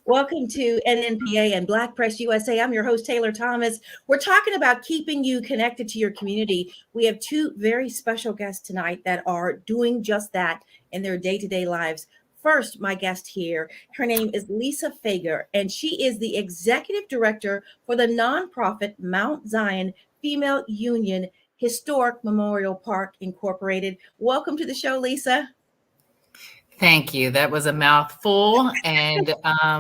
Welcome to NNPA and Black Press USA. I'm your host, Taylor Thomas. We're talking about keeping you connected to your community. We have two very special guests tonight that are doing just that in their day-to-day lives. First, my guest here, her name is Lisa Fager, and she is the executive director for the nonprofit Mount Zion Female Union Historic Memorial Park Incorporated. Welcome to the show, Lisa. Thank you. That was a mouthful. And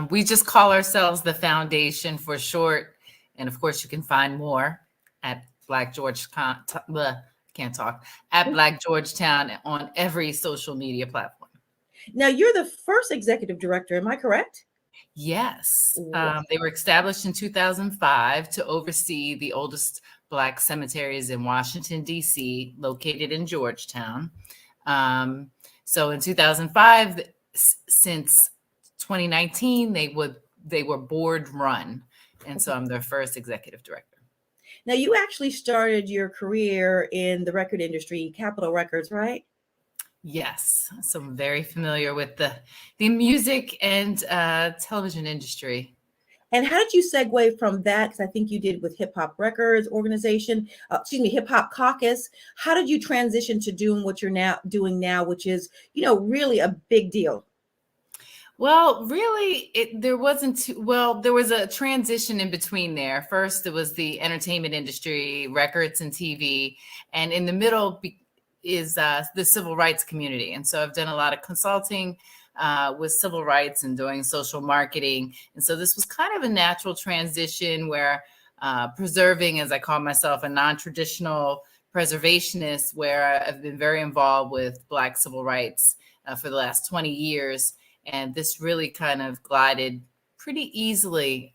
we just call ourselves the Foundation for short. And of course, you can find more at Black Georgetown, can't talk, at Black Georgetown on every social media platform. Now, you're the first executive director, am I correct? Yes. They were established in 2005 to oversee the oldest Black cemeteries in Washington, D.C., located in Georgetown. So in 2005, since 2019, they were board run. And so I'm their first executive director. Now, you actually started your career in the record industry, Capitol Records, right? Yes. So I'm very familiar with the music and television industry. And how did you segue from that? Because I think you did with Hip Hop Records organization, Hip Hop Caucus. How did you transition to doing what you're now doing now, which is, really a big deal? Well, really, there wasn't there was a transition in between there. First, it was the entertainment industry, records and TV, and in the middle is the civil rights community. And so I've done a lot of consulting with civil rights and doing social marketing. And so this was kind of a natural transition where preserving, as I call myself, a non-traditional preservationist, where I've been very involved with Black civil rights for the last 20 years. And this really kind of glided pretty easily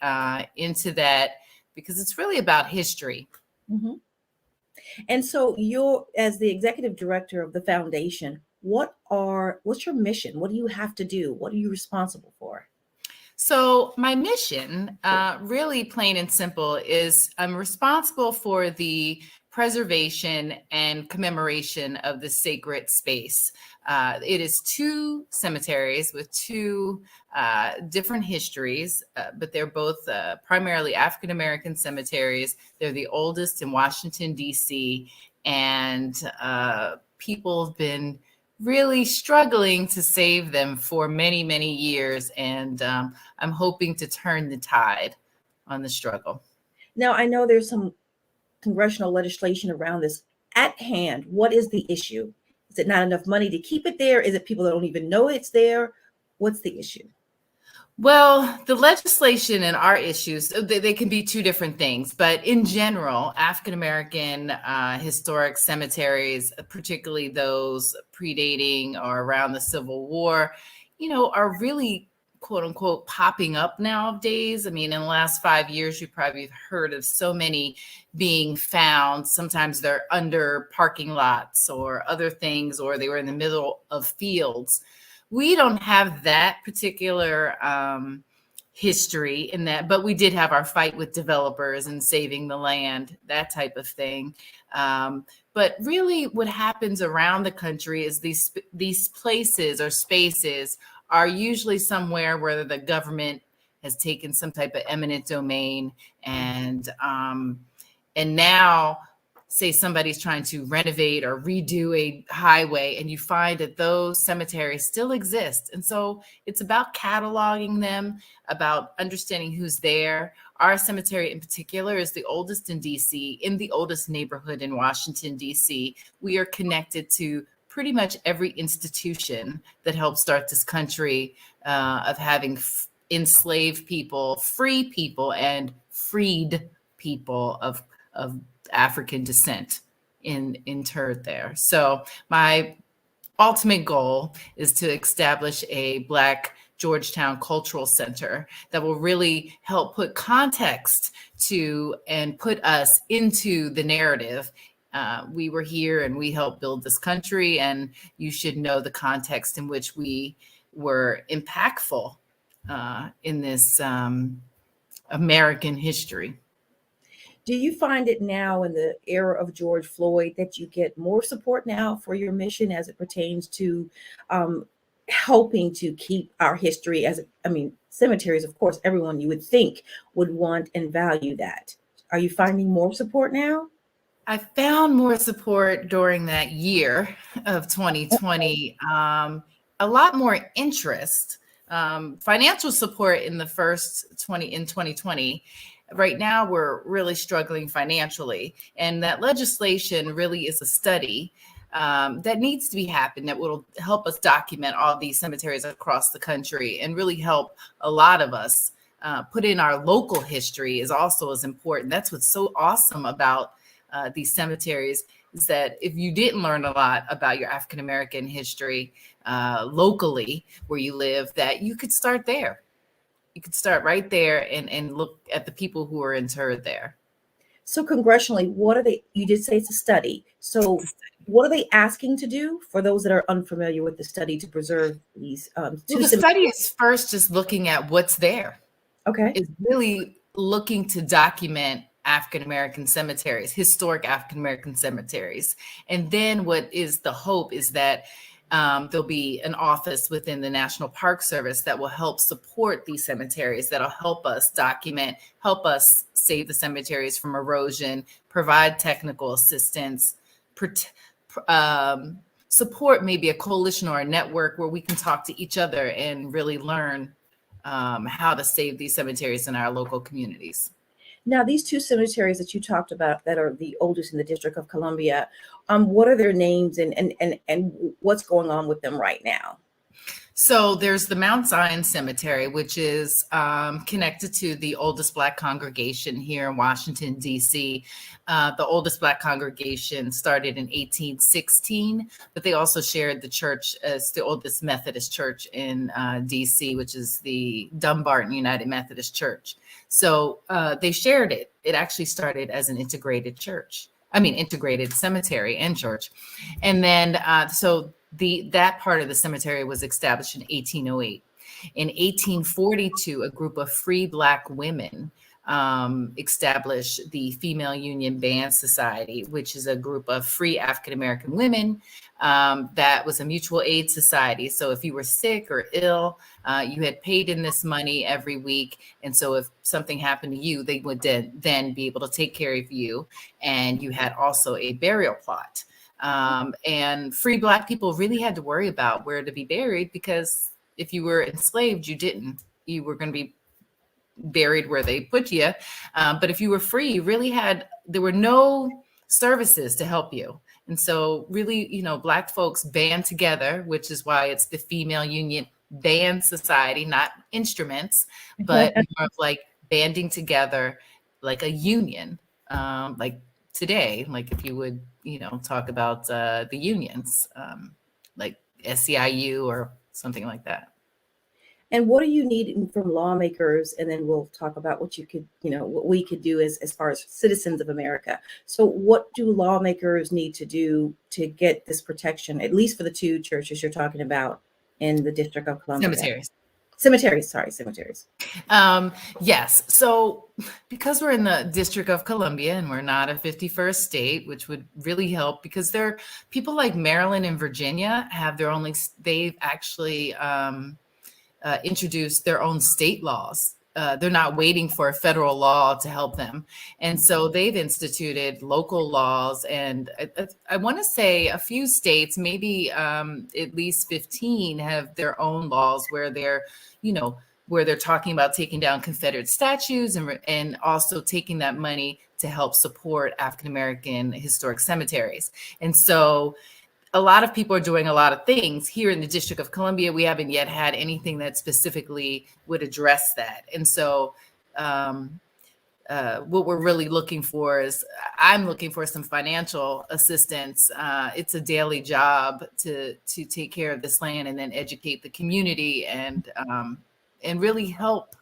into that because it's really about history. Mm-hmm. And so you're, as the executive director of the foundation, what's your mission? What do you have to do? What are you responsible for? So my mission, really plain and simple, is I'm responsible for the preservation and commemoration of the sacred space. It is two cemeteries with two different histories, but they're both primarily African-American cemeteries. They're the oldest in Washington, D.C., and people have been really struggling to save them for many, many years. And I'm hoping to turn the tide on the struggle. Now, I know there's some congressional legislation around this. At hand, what is the issue? Is it not enough money to keep it there? Is it people that don't even know it's there? What's the issue? Well, the legislation and our issues, they can be two different things. But in general, African-American historic cemeteries, particularly those predating or around the Civil War, are really, quote unquote, popping up nowadays. I mean, in the last 5 years, you probably heard of so many being found. Sometimes they're under parking lots or other things, or they were in the middle of fields. We don't have that particular history in that, but we did have our fight with developers and saving the land, that type of thing. But really what happens around the country is these places or spaces are usually somewhere where the government has taken some type of eminent domain, and now say somebody's trying to renovate or redo a highway, and you find that those cemeteries still exist. And so it's about cataloging them, about understanding who's there. Our cemetery in particular is the oldest in DC, in the oldest neighborhood in Washington, DC. We are connected to pretty much every institution that helped start this country, of having enslaved people, free people, and freed people of African descent interred there. So my ultimate goal is to establish a Black Georgetown Cultural Center that will really help put context to and put us into the narrative. We were here and we helped build this country, and you should know the context in which we were impactful in this American history. Do you find it now in the era of George Floyd that you get more support now for your mission as it pertains to helping to keep our history as, I mean, cemeteries, of course, everyone you would think would want and value that. Are you finding more support now? I found more support during that year of 2020, a lot more interest, financial support in the first 2020. Right now, we're really struggling financially, and that legislation really is a study that needs to be happened that will help us document all these cemeteries across the country and really help a lot of us put in our local history is also as important. That's what's so awesome about these cemeteries, is that if you didn't learn a lot about your African American history locally where you live, that you could start there. You could start right there and look at the people who are interred there. So congressionally, what are they? You did say it's a study. So what are they asking to do for those that are unfamiliar with the study to preserve these Well, the study is first just looking at what's there. Okay. It's really looking to document African American cemeteries, historic African American cemeteries. And then what is the hope is that there'll be an office within the National Park Service that will help support these cemeteries, that'll help us document, help us save the cemeteries from erosion, provide technical assistance, support maybe a coalition or a network where we can talk to each other and really learn how to save these cemeteries in our local communities. Now, these two cemeteries that you talked about that are the oldest in the District of Columbia, what are their names and what's going on with them right now? So there's the Mount Zion Cemetery, which is connected to the oldest Black congregation here in Washington, D.C. The oldest Black congregation started in 1816, but they also shared the church as the oldest Methodist church in D.C., which is the Dumbarton United Methodist Church. So they shared it. It actually started as an integrated integrated cemetery and church. And then that part of the cemetery was established in 1808. In 1842, a group of free Black women established the Female Union Band Society, which is a group of free African American women that was a mutual aid society. So if you were sick or ill, you had paid in this money every week. And so if something happened to you, they would then be able to take care of you. And you had also a burial plot. And free Black people really had to worry about where to be buried, because if you were enslaved, you were going to be buried where they put you. But if you were free, there were no services to help you. And so really, Black folks band together, which is why it's the Female Union Band Society, not instruments, but more of like banding together like a union, like today, like if you would, talk about the unions, like SEIU or something like that. And what do you need from lawmakers? And then we'll talk about what what we could do as far as citizens of America. So what do lawmakers need to do to get this protection, at least for the two churches you're talking about in the District of Columbia? Cemeteries. Yes. So because we're in the District of Columbia and we're not a 51st state, which would really help, because people like Maryland and Virginia they've actually introduced their own state laws. They're not waiting for a federal law to help them. And so they've instituted local laws. And I want to say a few states, maybe at least 15, have their own laws where they're talking about taking down Confederate statues and also taking that money to help support African-American historic cemeteries. And so a lot of people are doing a lot of things. Here in the District of Columbia, we haven't yet had anything that specifically would address that. And so what we're really looking for I'm looking for some financial assistance. It's a daily job to take care of this land and then educate the community and really help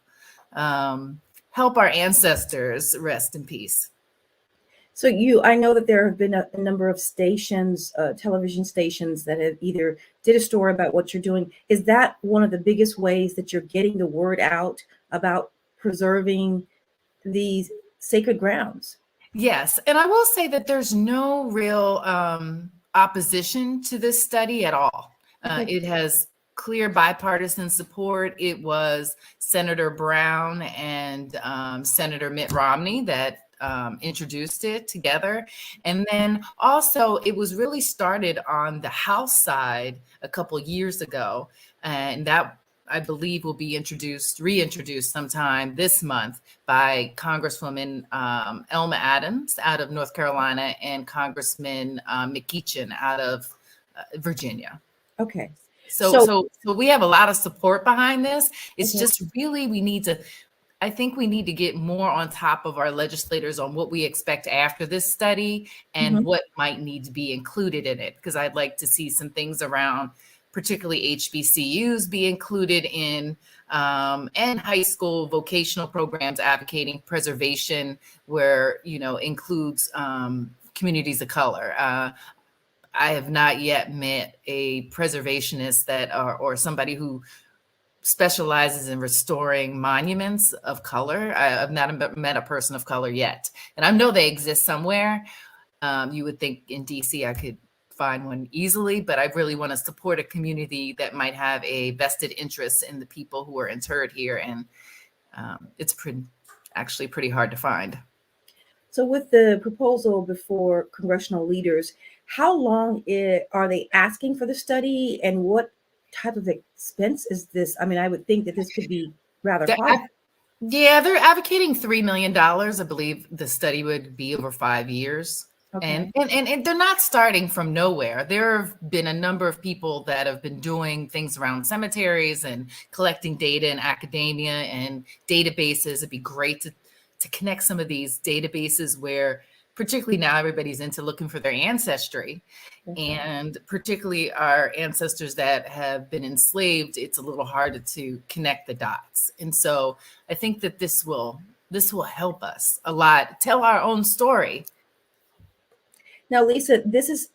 our ancestors rest in peace. So I know that there have been a number of stations, television stations that have either did a story about what you're doing. Is that one of the biggest ways that you're getting the word out about preserving these sacred grounds? Yes. And I will say that there's no real opposition to this study at all. It has clear bipartisan support. It was Senator Brown and Senator Mitt Romney that introduced it together. And then also it was really started on the House side a couple years ago. And that, I believe, will be reintroduced sometime this month by Congresswoman Elma Adams out of North Carolina and Congressman McEachin out of Virginia. Okay. So we have a lot of support behind this. It's Okay. just really, I think we need to get more on top of our legislators on what we expect after this study and what might need to be included in it. Because I'd like to see some things around, particularly HBCUs, be included in, and high school vocational programs advocating preservation, where, includes communities of color. I have not yet met a preservationist or somebody who specializes in restoring monuments of color. I've not met a person of color yet, and I know they exist somewhere. You would think in DC I could find one easily, but I really want to support a community that might have a vested interest in the people who are interred here, and it's actually pretty hard to find. So with the proposal before congressional leaders, how long are they asking for the study, and what type of expense is this? I mean, I would think that this could be rather costly. Yeah, they're advocating $3 million. I believe the study would be over 5 years. Okay. And they're not starting from nowhere. There have been a number of people that have been doing things around cemeteries and collecting data in academia and databases. It'd be great to connect some of these databases where, particularly now, everybody's into looking for their ancestry. And particularly our ancestors that have been enslaved, it's a little harder to connect the dots. And so I think that this will help us a lot, tell our own story. Now, Lisa,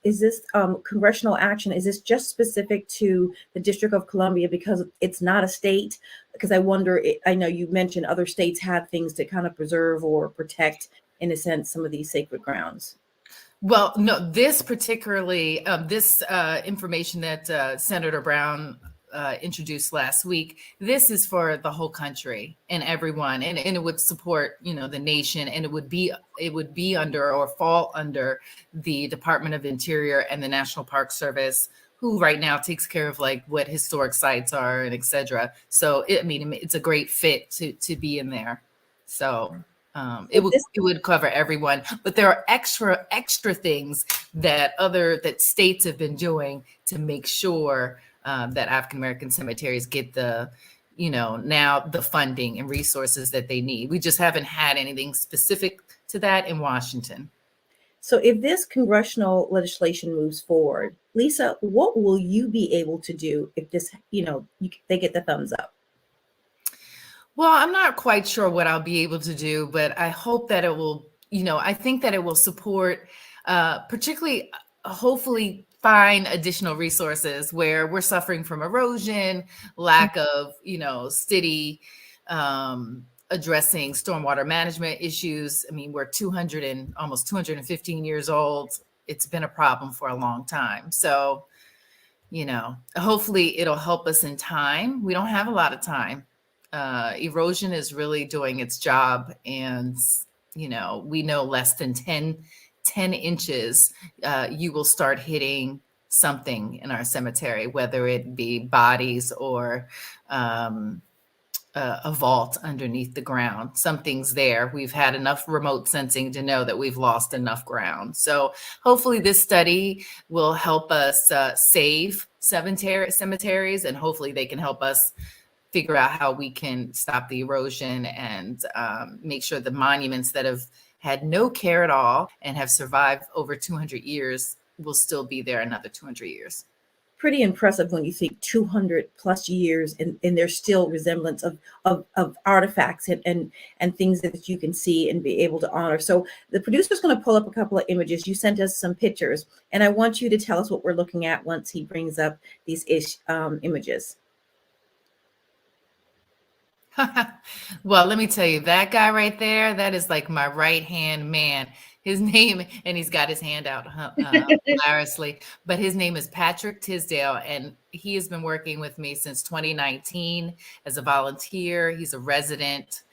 is this congressional action? Is this just specific to the District of Columbia because it's not a state? Because I wonder, I know you mentioned other states have things to kind of preserve or protect, in a sense, some of these sacred grounds. Well, no, this particularly, this information that Senator Brown introduced last week, this is for the whole country and everyone, and it would support, the nation, and it would be under or fall under the Department of Interior and the National Park Service, who right now takes care of like what historic sites are and etc. So it's a great fit to be in there. So it would cover everyone, but there are extra things that states have been doing to make sure that African American cemeteries get the funding and resources that they need. We just haven't had anything specific to that in Washington. So if this congressional legislation moves forward, Lisa, what will you be able to do if this, they get the thumbs up? Well, I'm not quite sure what I'll be able to do, but I hope that it will, I think that it will support, particularly, hopefully find additional resources where we're suffering from erosion, lack of, city addressing stormwater management issues. I mean, we're almost 215 years old. It's been a problem for a long time. So, hopefully it'll help us in time. We don't have a lot of time. Erosion is really doing its job, and we know less than 10 inches, you will start hitting something in our cemetery, whether it be bodies or a vault underneath the ground. Something's there. We've had enough remote sensing to know that we've lost enough ground. So hopefully this study will help us save cemeteries, and hopefully they can help us figure out how we can stop the erosion and make sure the monuments that have had no care at all and have survived over 200 years will still be there another 200 years. Pretty impressive when you think 200 plus years and there's still resemblance of artifacts and things that you can see and be able to honor. So the producer's going to pull up a couple of images. You sent us some pictures, and I want you to tell us what we're looking at once he brings up these images. Well, let me tell you, that guy right there, that is like my right-hand man. His name, and he's got his hand out hilariously, but his name is Patrick Tisdale, and he has been working with me since 2019 as a volunteer. He's a resident.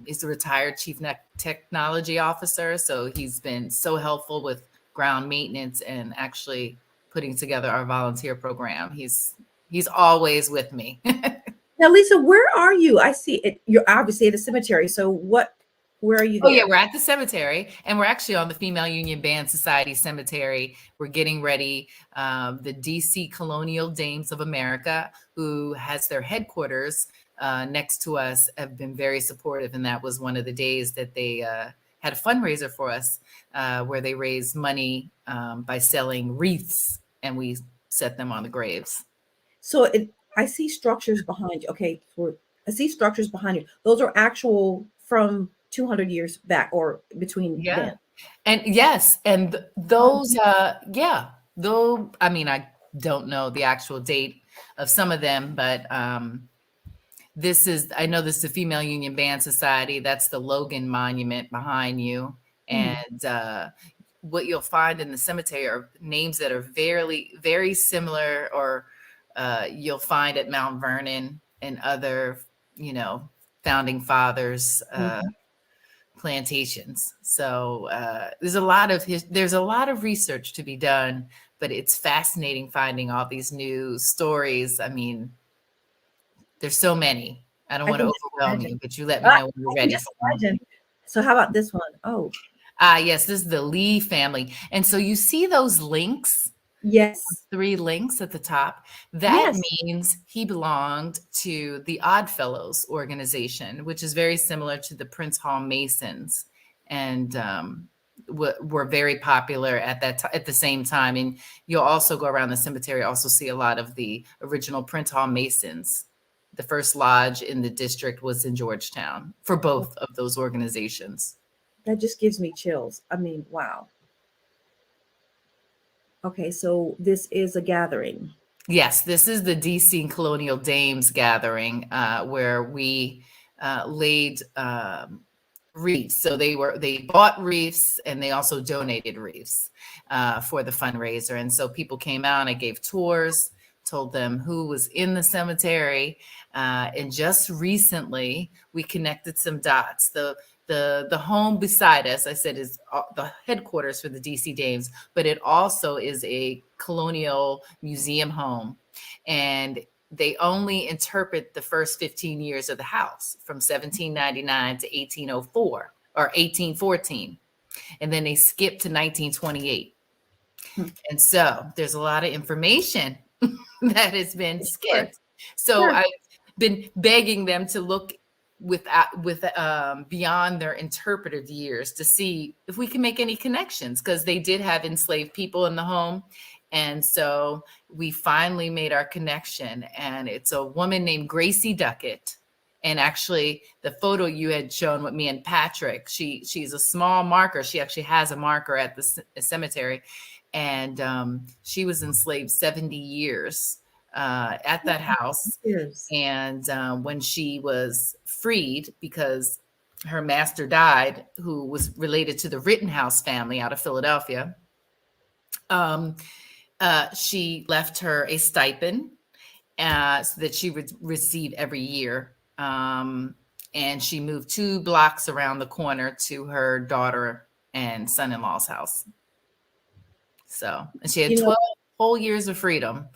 He's a retired chief technology officer. So he's been so helpful with ground maintenance and actually putting together our volunteer program. He's always with me. Now, Lisa, where are you? I see it. You're obviously at a cemetery. So where are you Oh, yeah, there? we're at the cemetery, and we're actually on the Female Union Band Society Cemetery. We're getting ready. The DC Colonial Dames of America, who has their headquarters next to us, have been very supportive, and that was one of the days that they had a fundraiser for us where they raised money by selling wreaths, and we set them on the graves. So I see structures behind you. Okay, I see structures behind you. Those are actual from 200 years back or between Yeah. then. And yes, and those, yeah, though, I mean, I don't know the actual date of some of them, but I know this is the Female Union Band Society. That's the Logan Monument behind you. And what you'll find in the cemetery are names that are very, very similar, or you'll find at Mount Vernon and other, founding fathers, plantations. So there's a lot of research to be done, but it's fascinating finding all these new stories. I mean, there's so many. I don't I want to can overwhelm imagine. you, but you let me know when you're I can ready. just imagine. So how about this one? Oh, Yes, this is the Lee family. And so you see those links, yes. 3 links at the top. That Yes. means he belonged to the Oddfellows organization, which is very similar to the Prince Hall Masons, and were very popular at the same time. And you'll also go around the cemetery, also see a lot of the original Prince Hall Masons. The first lodge in the district was in Georgetown for both of those organizations. That just gives me chills. I mean, wow. Okay, so this is a gathering. Yes, this is the DC Colonial Dames gathering where we laid wreaths. So they bought wreaths and they also donated wreaths for the fundraiser. And so people came out, I gave tours, told them who was in the cemetery. And just recently we connected some dots. The home beside us, I said, is the headquarters for the DC Dames, but it also is a colonial museum home. And they only interpret the first 15 years of the house from 1799 to 1804 or 1814. And then they skip to 1928. And so there's a lot of information that has been skipped. So I've been begging them to look beyond their interpretive years to see if we can make any connections, because they did have enslaved people in the home. And so we finally made our connection, and it's a woman named Gracie Duckett. And actually the photo you had shown with me and Patrick, she's a small marker. She actually has a marker at the cemetery, and she was enslaved 70 years at that house. And when she was freed, because her master died, who was related to the Rittenhouse family out of Philadelphia, she left her a stipend so that she would receive every year. And she moved 2 blocks around the corner to her daughter and son-in-law's house. So, and she had 12 whole years of freedom.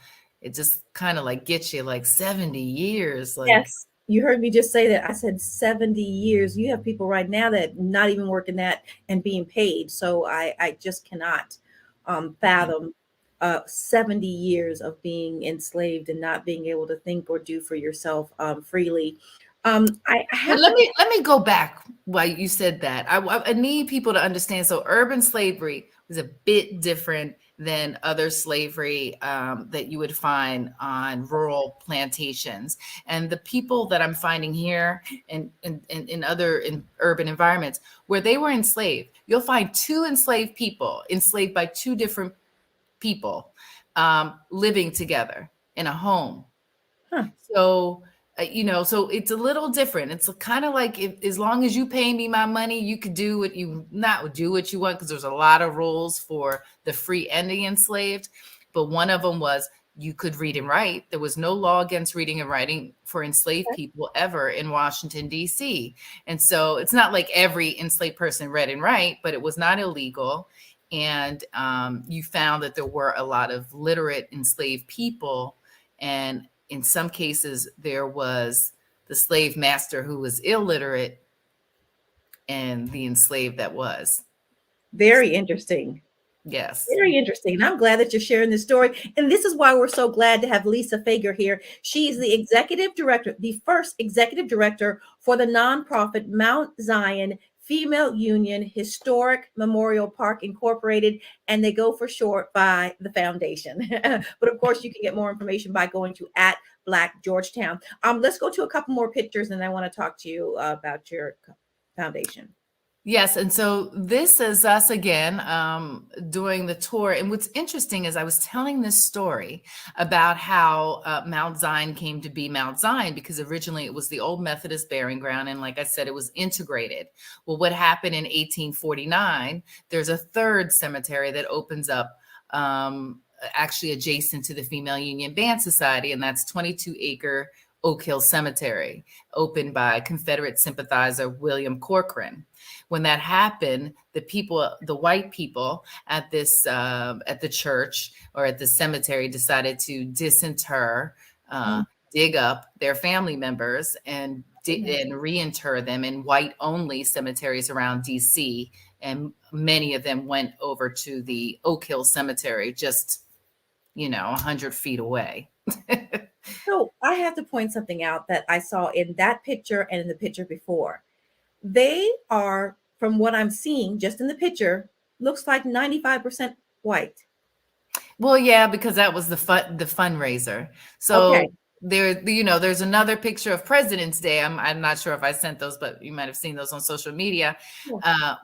It just kind of like gets you like 70 years. Like, yes, you heard me just say that. I said 70 years. You have people right now that not even working that and being paid. So I just cannot fathom 70 years of being enslaved and not being able to think or do for yourself freely. I have let me go back while you said that. I need people to understand. So urban slavery was a bit different than other slavery that you would find on rural plantations. And the people that I'm finding here and in other urban environments where they were enslaved, you'll find 2 enslaved people enslaved by 2 different people living together in a home. So so it's a little different. It's kind of like, as long as you pay me my money, you could do what you want, because there's a lot of rules for the free and the enslaved. But one of them was you could read and write. There was no law against reading and writing for enslaved people ever in Washington, D.C. And so it's not like every enslaved person read and write, but it was not illegal. And you found that there were a lot of literate enslaved people. And in some cases, there was the slave master who was illiterate and the enslaved that was. Very interesting. Yes. Very interesting. And I'm glad that you're sharing this story. And this is why we're so glad to have Lisa Fager here. She is the executive director, the first executive director for the nonprofit Mount Zion Female Union Historic Memorial Park Incorporated, and they go for short by the foundation. But of course, you can get more information by going to @Black Georgetown. Let's go to a couple more pictures, and I want to talk to you about your foundation. Yes. And so this is us again doing the tour. And what's interesting is I was telling this story about how Mount Zion came to be Mount Zion, because originally it was the old Methodist burying ground. And like I said, it was integrated. Well, what happened in 1849, there's a third cemetery that opens up actually adjacent to the Female Union Band Society. And that's 22-acre Oak Hill Cemetery, opened by Confederate sympathizer William Corcoran. When that happened, the people, the white people at this at the church or at the cemetery decided to disinter, dig up their family members and reinter them in white-only cemeteries around DC. And many of them went over to the Oak Hill Cemetery, just 100 feet away. So I have to point something out that I saw in that picture and in the picture before. They are, from what I'm seeing just in the picture, looks like 95% white. Well, yeah, because that was the fundraiser. So Okay. there's another picture of President's Day. I'm not sure if I sent those, but you might have seen those on social media,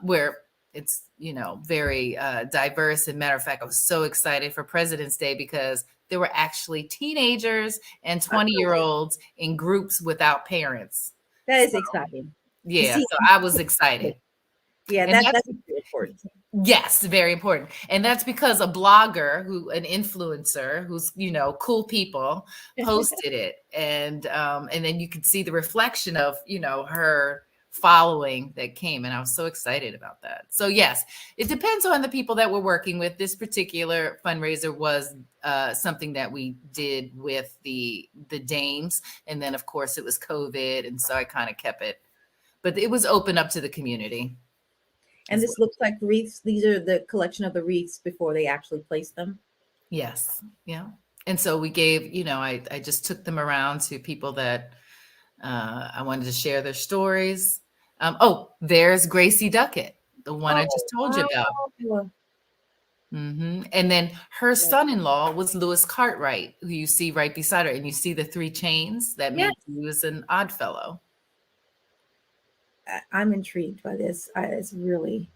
where it's very diverse. And matter of fact, I was so excited for President's Day because there were actually teenagers and 20-year-olds in groups without parents. That is exciting. Yeah, so I was excited. Yeah, that's important. Yes, very important. And that's because a blogger an influencer who's, cool people posted it. And then you could see the reflection of, her following that came. And I was so excited about that. So yes, it depends on the people that we're working with. This particular fundraiser was something that we did with the Dames. And then of course it was COVID. And so I kind of kept it, but it was open up to the community. And this looks like wreaths. These are the collection of the wreaths before they actually placed them. Yes. Yeah. And so we gave, I just took them around to people that I wanted to share their stories. There's Gracie Duckett, the one I just told you about. And then her son-in-law was Lewis Cartwright, who you see right beside her. And you see the 3 chains that means he was an odd fellow. I'm intrigued by this. It's really.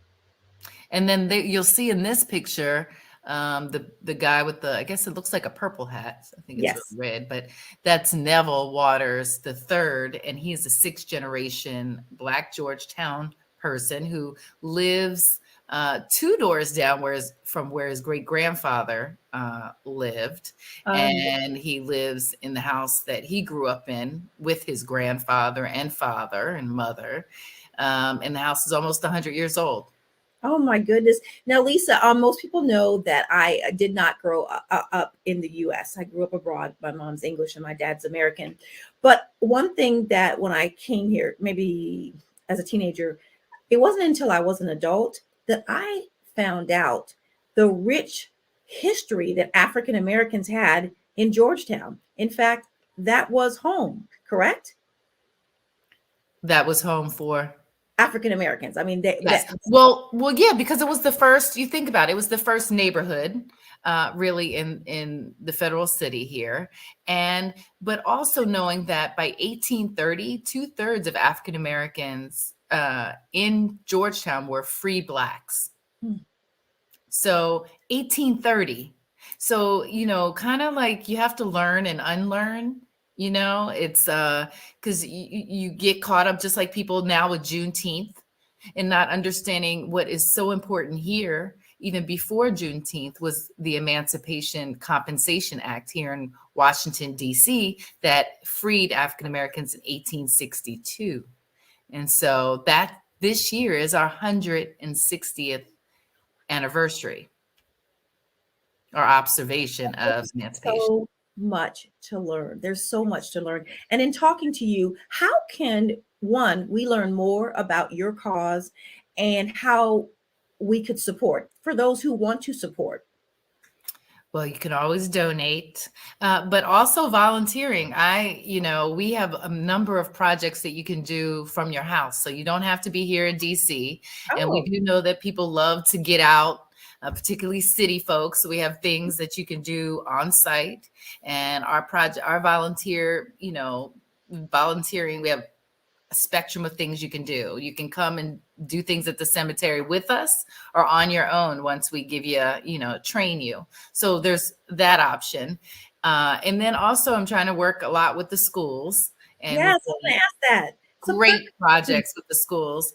And then you'll see in this picture, the guy with I guess it looks like a purple hat. I think it's red, but that's Neville Waters III, and he's a 6th generation Black Georgetown person who lives 2 doors down from where his great grandfather lived. And he lives in the house that he grew up in with his grandfather and father and mother. And the house is almost 100 years old. Oh my goodness. Now, Lisa, most people know that I did not grow up in the US. I grew up abroad. My mom's English and my dad's American. But one thing that when I came here, maybe as a teenager, it wasn't until I was an adult that I found out the rich history that African Americans had in Georgetown. In fact, that was home, correct? That was home for African Americans. I mean, well, yeah, because it was the first. You think about it, it was the first neighborhood, really, in the federal city here, but also knowing that by 1830, 2/3 of African Americans in Georgetown were free Blacks. So 1830. So kind of like you have to learn and unlearn. It's because you get caught up just like people now with Juneteenth and not understanding what is so important here. even before Juneteenth, was the Emancipation Compensation Act here in Washington, D.C., that freed African Americans in 1862. And so that this year is our 160th anniversary or observation of emancipation. So much to learn. There's so much to learn. And in talking to you, how can we learn more about your cause and how we could support for those who want to support? Well, you can always donate, but also volunteering. We have a number of projects that you can do from your house. So you don't have to be here in DC. And we do know that people love to get out, particularly city folks. So we have things that you can do on site. And our volunteering, we have a spectrum of things you can do. You can come and do things at the cemetery with us or on your own once we give you, train you. So there's that option. And then also I'm trying to work a lot with the schools. And yes, I'm gonna ask that. Great projects with the schools.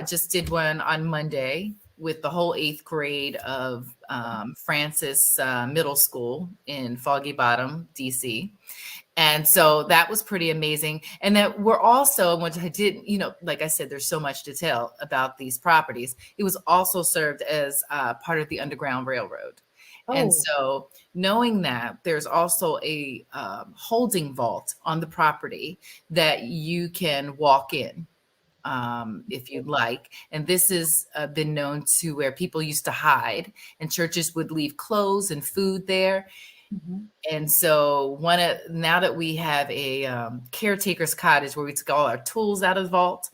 Just did one on Monday with the whole 8th grade of Francis Middle School in Foggy Bottom, DC. And so that was pretty amazing. And that we're also, what I did, like I said, there's so much to tell about these properties. It was also served as part of the Underground Railroad. And so knowing that there's also a holding vault on the property that you can walk in if you'd like. And this has been known to where people used to hide and churches would leave clothes and food there. Mm-hmm. And so now that we have a caretaker's cottage where we took all our tools out of the vault,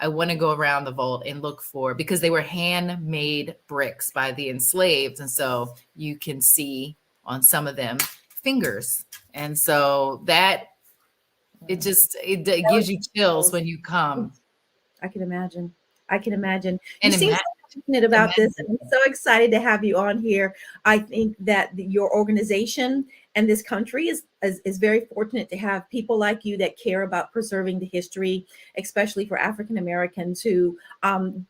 I want to go around the vault and look for, because they were handmade bricks by the enslaved. And so you can see on some of them fingers. And so that it gives you chills when you come. I can imagine. You seem so passionate about this, and I'm so excited to have you on here. I think that your organization and this country is very fortunate to have people like you that care about preserving the history, especially for African Americans who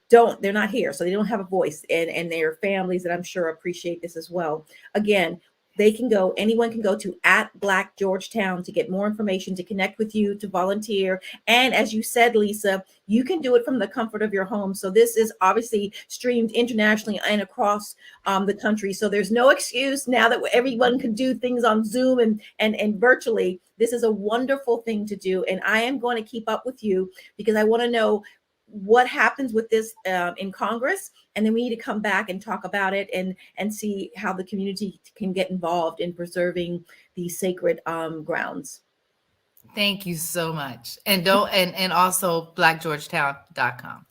they're not here, so they don't have a voice, and their families that I'm sure appreciate this as well. Again, anyone can go to @BlackGeorgetown to get more information, to connect with you, to volunteer. And as you said, Lisa, you can do it from the comfort of your home. So this is obviously streamed internationally and across the country. So there's no excuse now that everyone can do things on Zoom and virtually. This is a wonderful thing to do. And I am going to keep up with you because I want to know what happens with this in Congress, and then we need to come back and talk about it and see how the community can get involved in preserving these sacred grounds. Thank you so much. And also blackgeorgetown.com.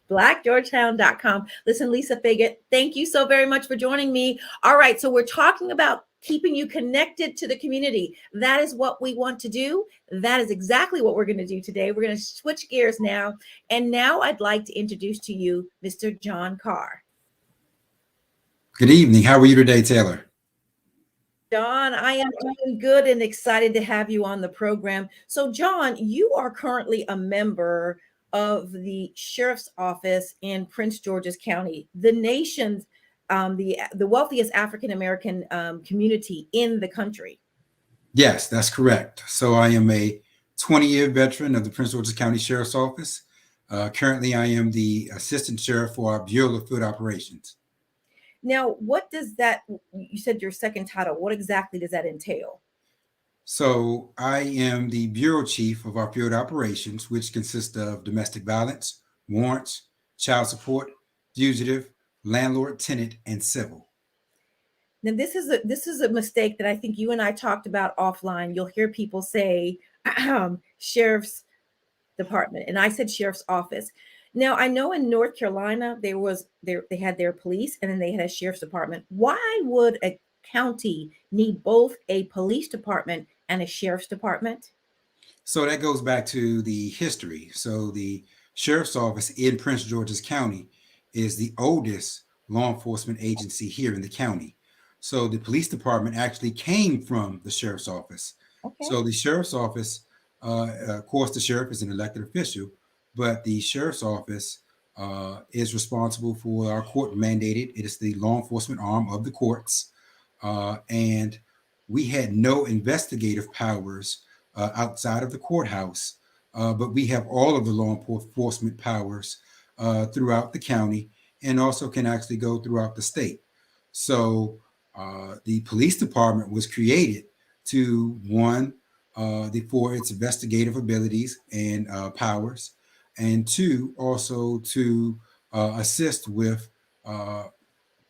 blackgeorgetown.com. Listen, Lisa Fager, thank you so very much for joining me. All right, so we're talking about keeping you connected to the community. That is what we want to do. That is exactly what we're going to do today. We're going to switch gears now. And now I'd like to introduce to you Mr. John Carr. Good evening. How are you today, Taylor? John, I am doing good and excited to have you on the program. So, John, you are currently a member of the Sheriff's Office in Prince George's County, the nation's the wealthiest African American community in the country. Yes, that's correct. So I am a 20-year veteran of the Prince George's County Sheriff's Office. Currently, I am the assistant sheriff for our Bureau of Field Operations. Now, what does that? You said your second title. What exactly does that entail? So I am the bureau chief of our field operations, which consists of domestic violence, warrants, child support, fugitive, landlord, tenant, and civil. Now, this is a mistake that I think you and I talked about offline. You'll hear people say sheriff's department, and I said sheriff's office. Now, I know in North Carolina they had their police, and then they had a sheriff's department. Why would a county need both a police department and a sheriff's department? So that goes back to the history. So the sheriff's office in Prince George's County is the oldest law enforcement agency here in the county. So the police department actually came from the sheriff's office. Okay. So the sheriff's office, of course, the sheriff is an elected official, but the sheriff's office is responsible for our court mandated. It is the law enforcement arm of the courts. And we had no investigative powers outside of the courthouse, but we have all of the law enforcement powers throughout the county and also can actually go throughout the state. So the police department was created to, one, for its investigative abilities and powers, and two, also to assist with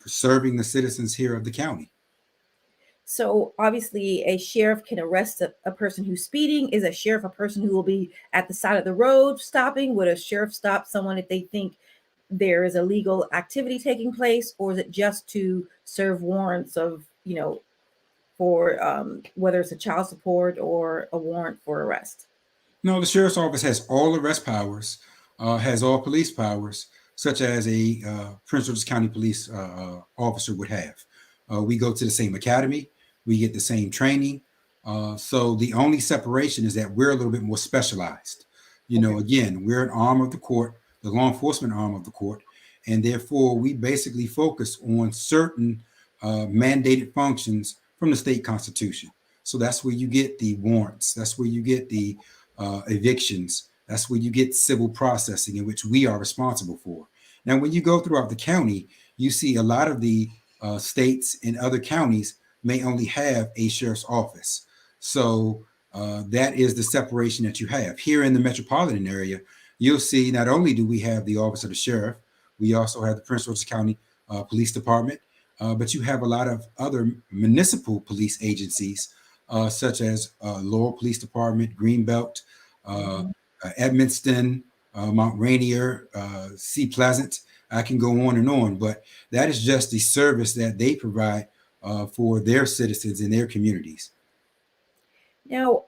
serving the citizens here of the county. So obviously, a sheriff can arrest a person who's speeding. Is a sheriff a person who will be at the side of the road stopping? Would a sheriff stop someone if they think there is illegal activity taking place, or is it just to serve warrants of, for whether it's a child support or a warrant for arrest? No, the sheriff's office has all arrest powers, has all police powers, such as a Prince George's County police officer would have. We go to the same academy, we get the same training. So the only separation is that we're a little bit more specialized. Again, we're an arm of the court, the law enforcement arm of the court, and therefore we basically focus on certain mandated functions from the state constitution. So that's where you get the warrants, that's where you get the evictions, that's where you get civil processing, in which we are responsible for. Now, when you go throughout the county, you see a lot of the states and other counties may only have a sheriff's office. So that is the separation that you have. Here in the metropolitan area, you'll see not only do we have the office of the sheriff, we also have the Prince George's County Police Department, but you have a lot of other municipal police agencies, such as Laurel Police Department, Greenbelt, Edmonston, Mount Rainier, Sea Pleasant. I can go on, but that is just the service that they provide for their citizens in their communities. Now,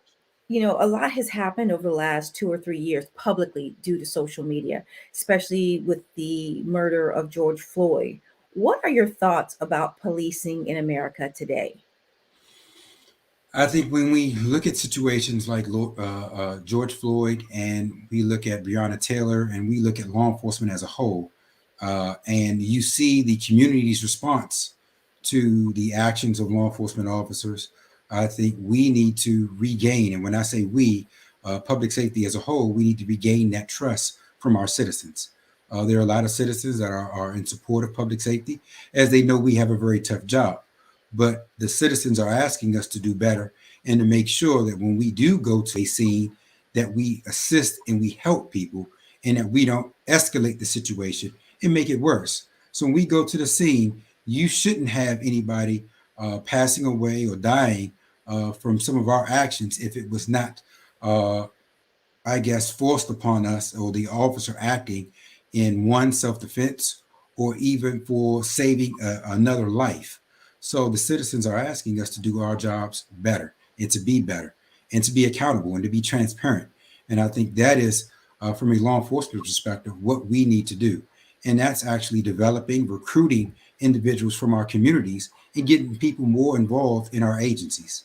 a lot has happened over the last 2 or 3 years publicly due to social media, especially with the murder of George Floyd. What are your thoughts about policing in America today? I think when we look at situations like George Floyd, and we look at Breonna Taylor, and we look at law enforcement as a whole, and you see the community's response to the actions of law enforcement officers, I think we need to regain, and when I say we, public safety as a whole, we need to regain that trust from our citizens. There are a lot of citizens that are in support of public safety, as they know we have a very tough job. But the citizens are asking us to do better and to make sure that when we do go to a scene, that we assist and we help people, and that we don't escalate the situation and make it worse. So when we go to the scene, you shouldn't have anybody passing away or dying from some of our actions if it was not, forced upon us, or the officer acting in one, self-defense, or even for saving another life. So the citizens are asking us to do our jobs better, and to be better, and to be accountable, and to be transparent. And I think that is, from a law enforcement perspective, what we need to do. And that's actually developing, recruiting individuals from our communities, and getting people more involved in our agencies.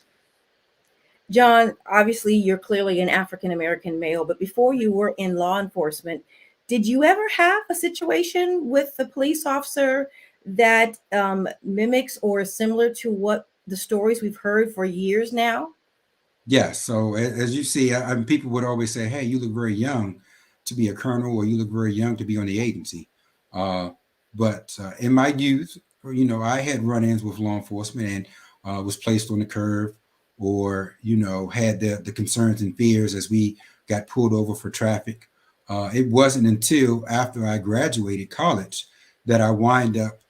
John, obviously you're clearly an African-American male, but before you were in law enforcement, did you ever have a situation with a police officer that mimics or is similar to what the stories we've heard for years now? Yes. So as you see, people would always say, "Hey, you look very young to be a colonel, or you look very young to be on the agency." But in my youth, I had run-ins with law enforcement, and was placed on the curve, or had the concerns and fears as we got pulled over for traffic. It wasn't until after I graduated college that I wind up,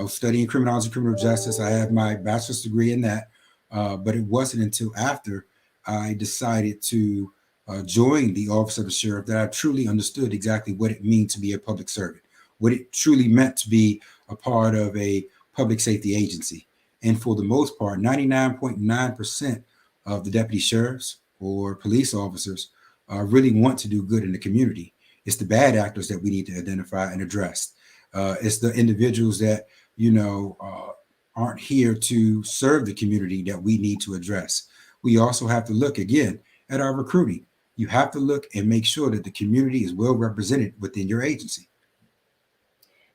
studying criminology, criminal justice. I have my bachelor's degree in that. But it wasn't until after I decided to join the office of the sheriff that I truly understood exactly what it means to be a public servant, what it truly meant to be a part of a public safety agency. And for the most part, 99.9% of the deputy sheriffs or police officers really want to do good in the community. It's the bad actors that we need to identify and address. It's the individuals that, aren't here to serve the community that we need to address. We also have to look again at our recruiting. you have to look and make sure that the community is well represented within your agency.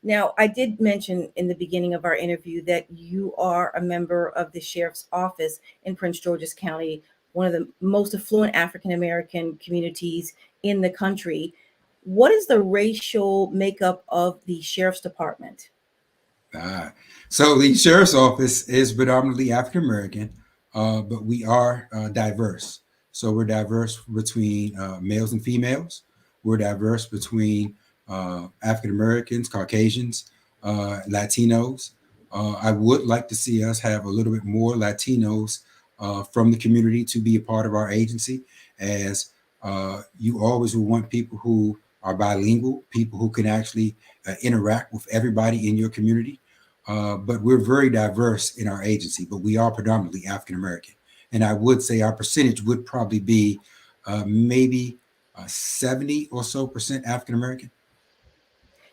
Now, I did mention in the beginning of our interview that you are a member of the Sheriff's Office in Prince George's County, one of the most affluent African American communities in the country. What is the racial makeup of the Sheriff's Department? So the sheriff's office is predominantly African American, but we are diverse. So we're diverse between males and females. We're diverse between African Americans, Caucasians, Latinos. I would like to see us have a little bit more Latinos from the community to be a part of our agency, as you always will want people who are bilingual, people who can actually interact with everybody in your community. But we're very diverse in our agency, but we are predominantly African American. And I would say our percentage would probably be maybe 70 or so percent African American.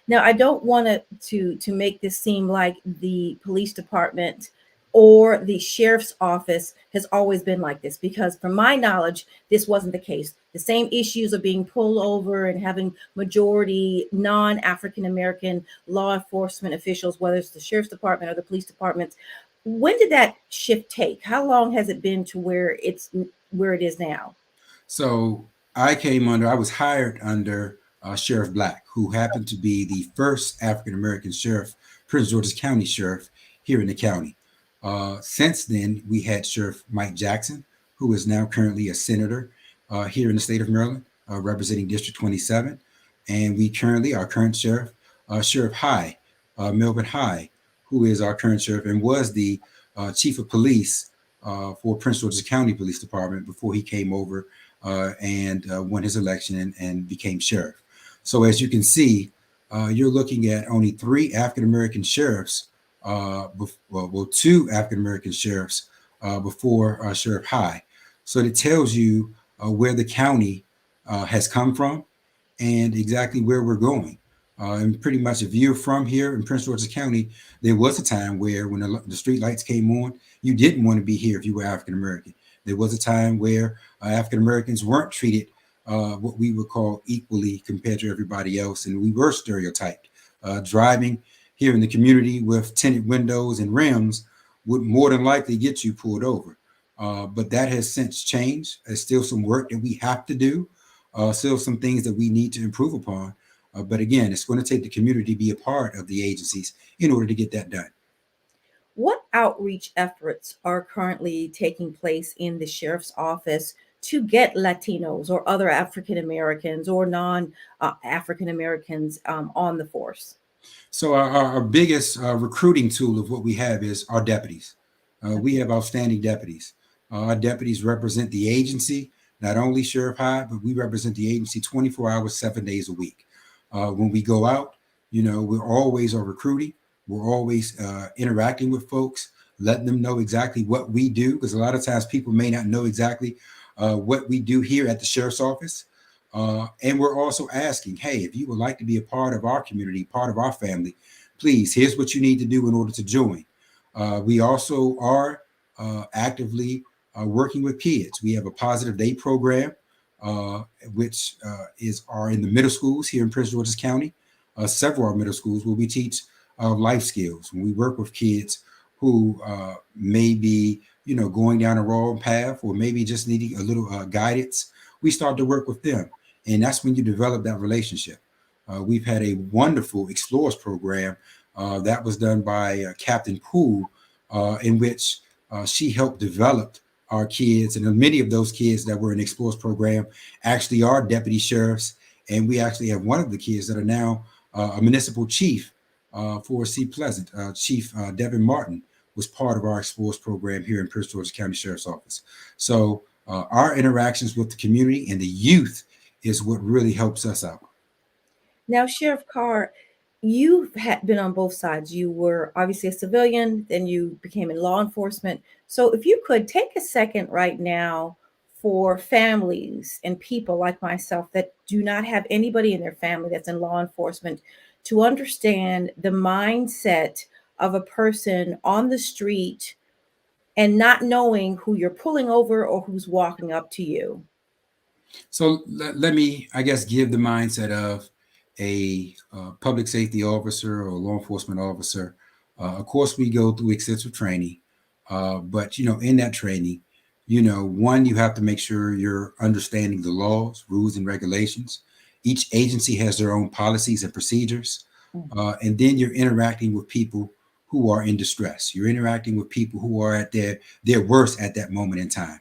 Now, I don't want to make this seem like the police department or the sheriff's office has always been like this, because from my knowledge, this wasn't the case. The same issues of being pulled over and having majority non-African American law enforcement officials, whether it's the sheriff's department or the police departments. When did that shift take? How long has it been to where it is now? So I was hired under Sheriff Black, who happened to be the first African American sheriff, Prince George's County sheriff here in the county. Since then, we had Sheriff Mike Jackson, who is now currently a senator here in the state of Maryland, representing District 27. And our current sheriff, Sheriff High, Melvin High, who is our current sheriff and was the chief of police for Prince George's County Police Department before he came over and won his election and became sheriff. So as you can see, you're looking at only 3 African American sheriffs, two African American sheriffs before Sheriff High. So it tells you where the county has come from and exactly where we're going. And pretty much, if you're from here in Prince George's County, there was a time where when the street lights came on, you didn't want to be here if you were African American. There was a time where African Americans weren't treated what we would call equally compared to everybody else, and we were stereotyped. Driving here in the community with tinted windows and rims would more than likely get you pulled over. But that has since changed. There's still some work that we have to do, still some things that we need to improve upon. But again, it's going to take the community to be a part of the agencies in order to get that done. What outreach efforts are currently taking place in the sheriff's office to get Latinos or other African Americans or non-African Americans on the force? So our biggest recruiting tool of what we have is our deputies. We have outstanding deputies. Our deputies represent the agency, not only Sheriff High, but we represent the agency 24 hours, 7 days a week. When we go out, we're always recruiting. We're always interacting with folks, letting them know exactly what we do, because a lot of times people may not know exactly what we do here at the sheriff's office. And we're also asking, hey, if you would like to be a part of our community, part of our family, please, here's what you need to do in order to join. We also are actively working with kids. We have a Positive Day program, which are in the middle schools here in Prince George's County. Several of our middle schools where we teach life skills. When we work with kids who may be, going down a wrong path or maybe just needing a little guidance, we start to work with them. And that's when you develop that relationship. We've had a wonderful Explorers program that was done by Captain Poole, in which she helped develop our kids. And many of those kids that were in Explorers program actually are deputy sheriffs. And we actually have one of the kids that are now a municipal chief for Sea Pleasant. Chief Devin Martin was part of our Explorers program here in Prince George's County Sheriff's Office. So our interactions with the community and the youth is what really helps us out. Now, Sheriff Carr, you've been on both sides. You were obviously a civilian, then you became in law enforcement. So if you could take a second right now for families and people like myself that do not have anybody in their family that's in law enforcement, to understand the mindset of a person on the street and not knowing who you're pulling over or who's walking up to you. So let me, I guess, give the mindset of a public safety officer or law enforcement officer. Of course, we go through extensive training, but in that training, one, you have to make sure you're understanding the laws, rules, and regulations. Each agency has their own policies and procedures, and then you're interacting with people who are in distress. You're interacting with people who are at their worst at that moment in time.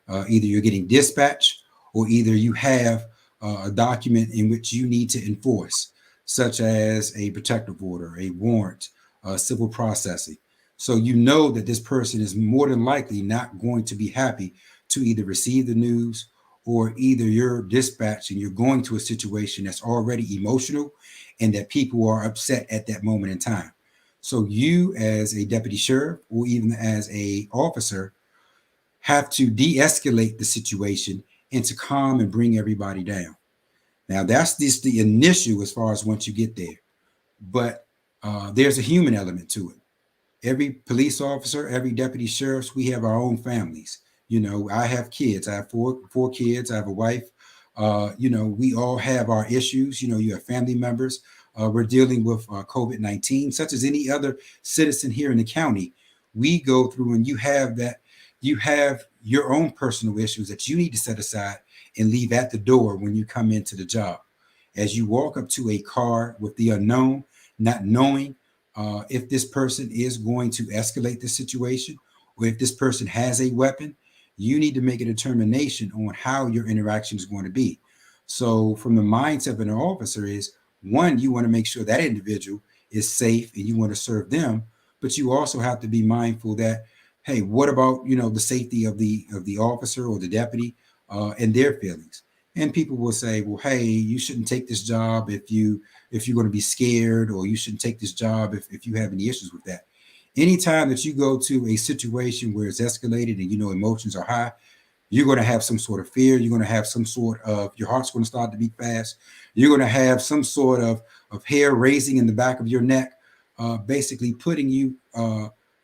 Either you're getting dispatched or either you have a document in which you need to enforce, such as a protective order, a warrant, civil processing. So you know that this person is more than likely not going to be happy to either receive the news or either you're dispatched and you're going to a situation that's already emotional and that people are upset at that moment in time. So you as a deputy sheriff or even as a officer have to de-escalate the situation and to calm and bring everybody down. Now that's just the initial as far as once you get there, but there's a human element to it. Every police officer, every deputy sheriff, we have our own families. I have kids. I have four kids. I have a wife. We all have our issues. You have family members. We're dealing with COVID-19, such as any other citizen here in the county. We go through, and you have that. You have your own personal issues that you need to set aside and leave at the door when you come into the job. As you walk up to a car with the unknown, not knowing if this person is going to escalate the situation or if this person has a weapon, you need to make a determination on how your interaction is going to be. So from the mindset of an officer is, one, you want to make sure that individual is safe and you want to serve them, but you also have to be mindful that, hey, what about, the safety of the officer or the deputy and their feelings? And people will say, well, hey, you shouldn't take this job if you're going to be scared, or you shouldn't take this job if you have any issues with that. Anytime that you go to a situation where it's escalated and emotions are high, you're going to have some sort of fear. You're going to have some sort of, your heart's going to start to beat fast. You're going to have some sort of hair raising in the back of your neck, basically putting you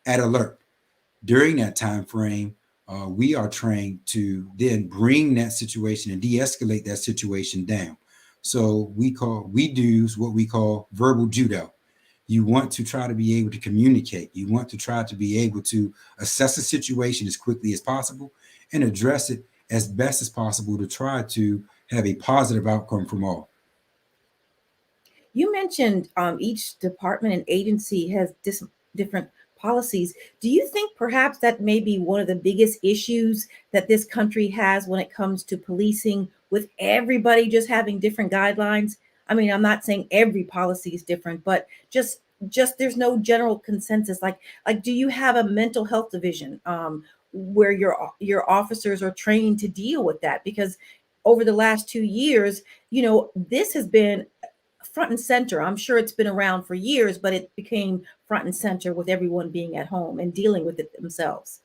at alert. During that time frame, we are trained to then bring that situation and de-escalate that situation down. So we do what we call verbal judo. You want to try to be able to communicate. You want to try to be able to assess a situation as quickly as possible and address it as best as possible to try to have a positive outcome from all. You mentioned each department and agency has different policies. Do you think perhaps that may be one of the biggest issues that this country has when it comes to policing, with everybody just having different guidelines? I mean, I'm not saying every policy is different, but just there's no general consensus. Like, do you have a mental health division where your officers are trained to deal with that? Because over the last 2 years, this has been front and center. I'm sure it's been around for years, but it became front and center with everyone being at home and dealing with it themselves.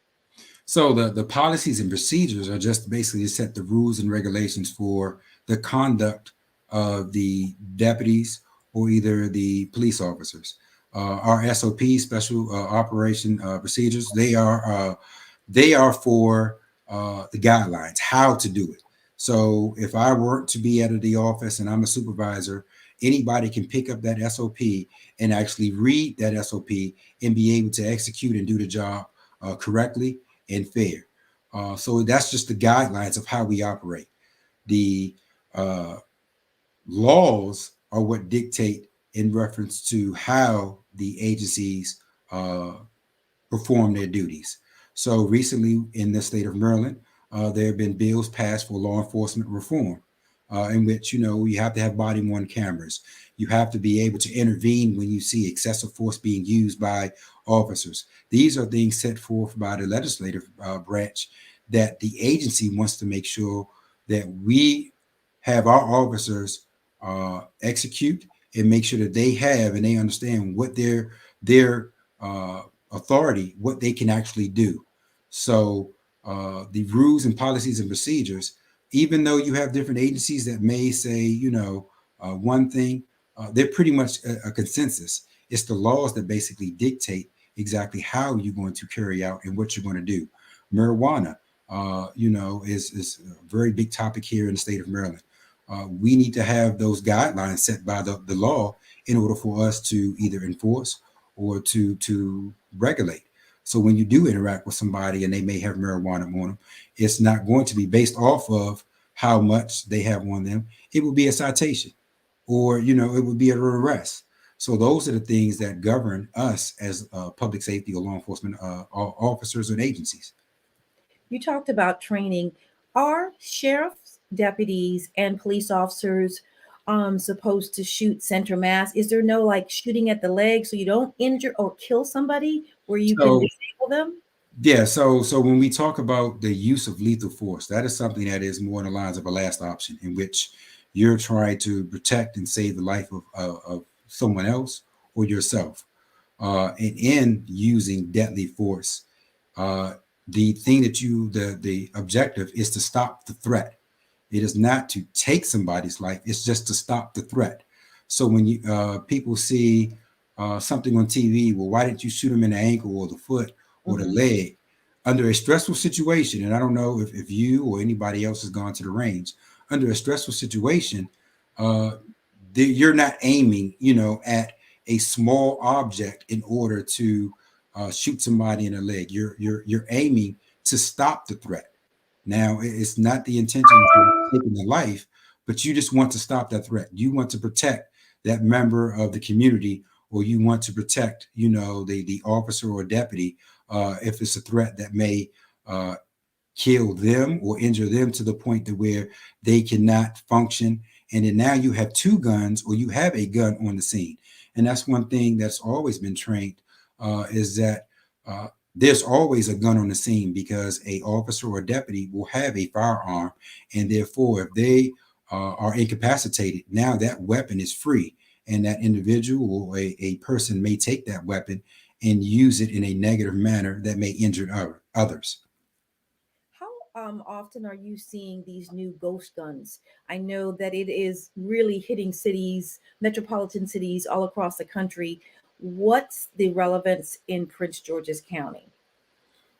So the policies and procedures are just basically to set the rules and regulations for the conduct of the deputies or either the police officers. Our SOP, special operation procedures, they are for the guidelines, how to do it. So if I were to be out of the office and I'm a supervisor, anybody can pick up that SOP and actually read that SOP and be able to execute and do the job correctly and fair. So that's just the guidelines of how we operate. The laws are what dictate in reference to how the agencies perform their duties. So recently in the state of Maryland, there have been bills passed for law enforcement reform, in which, you have to have body worn cameras. You have to be able to intervene when you see excessive force being used by officers. These are things set forth by the legislative branch that the agency wants to make sure that we have our officers execute and make sure that they have and they understand what their authority, what they can actually do. So the rules and policies and procedures, even though you have different agencies that may say, one thing, they're pretty much a consensus. It's the laws that basically dictate exactly how you're going to carry out and what you're going to do. Marijuana, is a very big topic here in the state of Maryland. We need to have those guidelines set by the law in order for us to either enforce or to regulate. So when you do interact with somebody and they may have marijuana on them, it's not going to be based off of how much they have on them. It will be a citation, or it would be an arrest. So those are the things that govern us as public safety or law enforcement officers and agencies. You talked about training. Are sheriffs, deputies, and police officers supposed to shoot center mass? Is there no like shooting at the leg so you don't injure or kill somebody where you can So disable them? yeah, so when we talk about the use of lethal force, that is something that is more in the lines of a last option, in which you're trying to protect and save the life of someone else or yourself. And in using deadly force, uh, the thing that the objective is to stop the threat. It is not to take somebody's life. It's just to stop the threat. So when you people see something on TV, well, why didn't you shoot him in the ankle or the foot or the Mhm. leg? Under a stressful situation, and I don't know if you or anybody else has gone to the range, under a stressful situation, uh, you're not aiming, at a small object in order to shoot somebody in the leg. You're aiming to stop the threat. Now, it's not the intention of taking a life, but you just want to stop that threat. You want to protect that member of the community, or you want to protect, the officer or deputy, if it's a threat that may uh, kill them or injure them to the point to where they cannot function. And then now you have two guns, or you have a gun on the scene. And that's one thing that's always been trained, is that uh, there's always a gun on the scene, because a officer or deputy will have a firearm, and therefore if they are incapacitated, now that weapon is free, and that individual or a person may take that weapon and use it in a negative manner that may injure others. How often are you seeing these new ghost guns? I know that it is really hitting cities, metropolitan cities all across the country. What's the relevance in Prince George's County?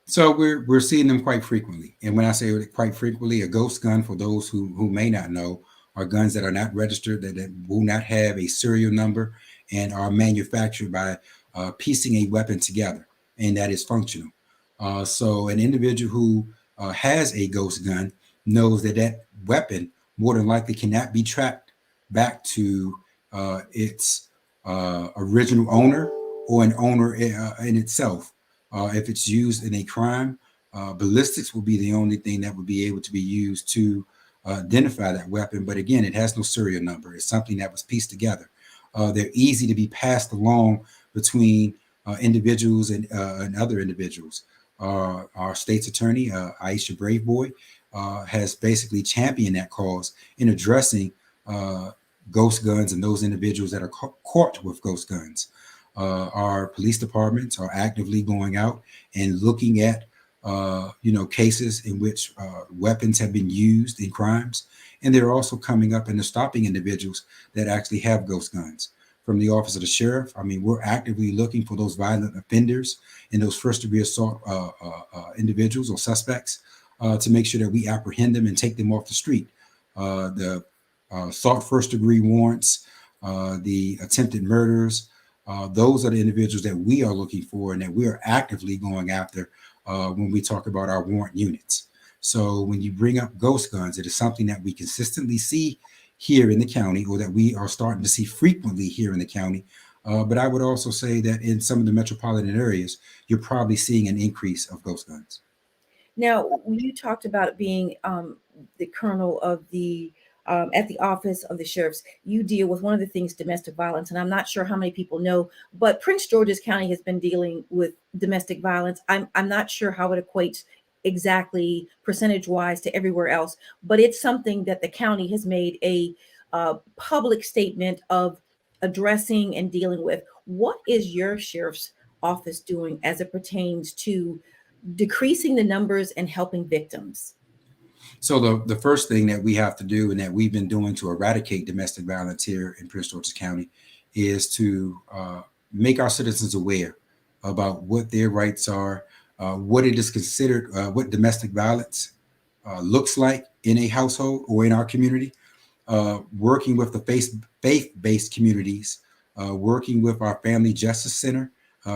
So we're seeing them quite frequently. And when I say quite frequently, a ghost gun, for those who may not know, are guns that are not registered, that will not have a serial number, and are manufactured by piecing a weapon together, and that is functional. So an individual who has a ghost gun knows that that weapon more than likely cannot be tracked back to its original owner, or an owner in itself. If it's used in a crime, ballistics will be the only thing that would be able to be used to identify that weapon. But again, it has no serial number. It's something that was pieced together. They're easy to be passed along between individuals and other individuals. Our state's attorney, Aisha Braveboy, has basically championed that cause in addressing ghost guns and those individuals that are caught with ghost guns. Our police departments are actively going out and looking at cases in which weapons have been used in crimes, and they're also coming up and they're stopping individuals that actually have ghost guns. From the office of the sheriff, I mean, we're actively looking for those violent offenders and those first-degree assault individuals or suspects, to make sure that we apprehend them and take them off the street. The assault first-degree warrants, the attempted murders, those are the individuals that we are looking for and that we are actively going after when we talk about our warrant units. So when you bring up ghost guns, it is something that we consistently see here in the county, or that we are starting to see frequently here in the county. But I would also say that in some of the metropolitan areas, you're probably seeing an increase of ghost guns. Now, when you talked about it being the colonel of the at the office of the sheriffs, you deal with one of the things, domestic violence, and I'm not sure how many people know, but Prince George's County has been dealing with domestic violence. I'm not sure how it equates exactly percentage wise to everywhere else, but it's something that the county has made a public statement of addressing and dealing with. What is your sheriff's office doing as it pertains to decreasing the numbers and helping victims? So the first thing that we have to do, and that we've been doing to eradicate domestic violence here in Prince George's County, is to make our citizens aware about what their rights are, what it is considered, what domestic violence looks like in a household or in our community, working with the faith-based communities, working with our Family Justice Center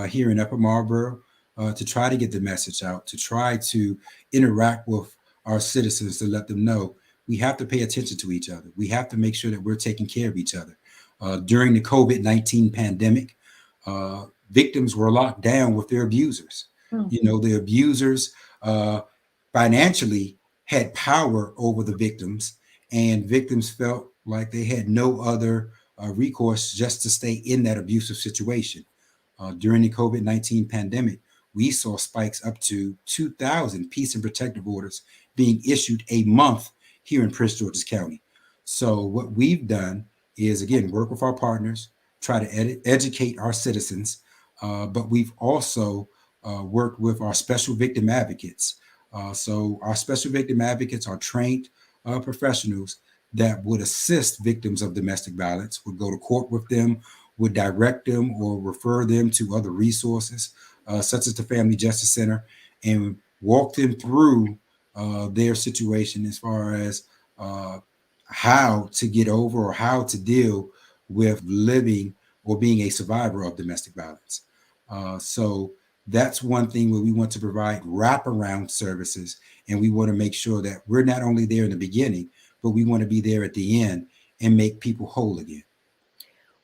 here in Upper Marlboro to try to get the message out, to try to interact with our citizens to let them know we have to pay attention to each other. We have to make sure that we're taking care of each other. During the COVID-19 pandemic, victims were locked down with their abusers. You know, the abusers financially had power over the victims, and victims felt like they had no other recourse just to stay in that abusive situation. During the COVID-19 pandemic, we saw spikes up to 2,000 peace and protective orders being issued a month here in Prince George's County. So what we've done is, again, work with our partners, try to educate our citizens, but we've also worked with our special victim advocates. So our special victim advocates are trained professionals that would assist victims of domestic violence, would go to court with them, would direct them or refer them to other resources, such as the Family Justice Center, and walk them through their situation as far as how to get over or how to deal with living or being a survivor of domestic violence. So that's one thing where we want to provide wraparound services, and we want to make sure that we're not only there in the beginning, but we want to be there at the end and make people whole again.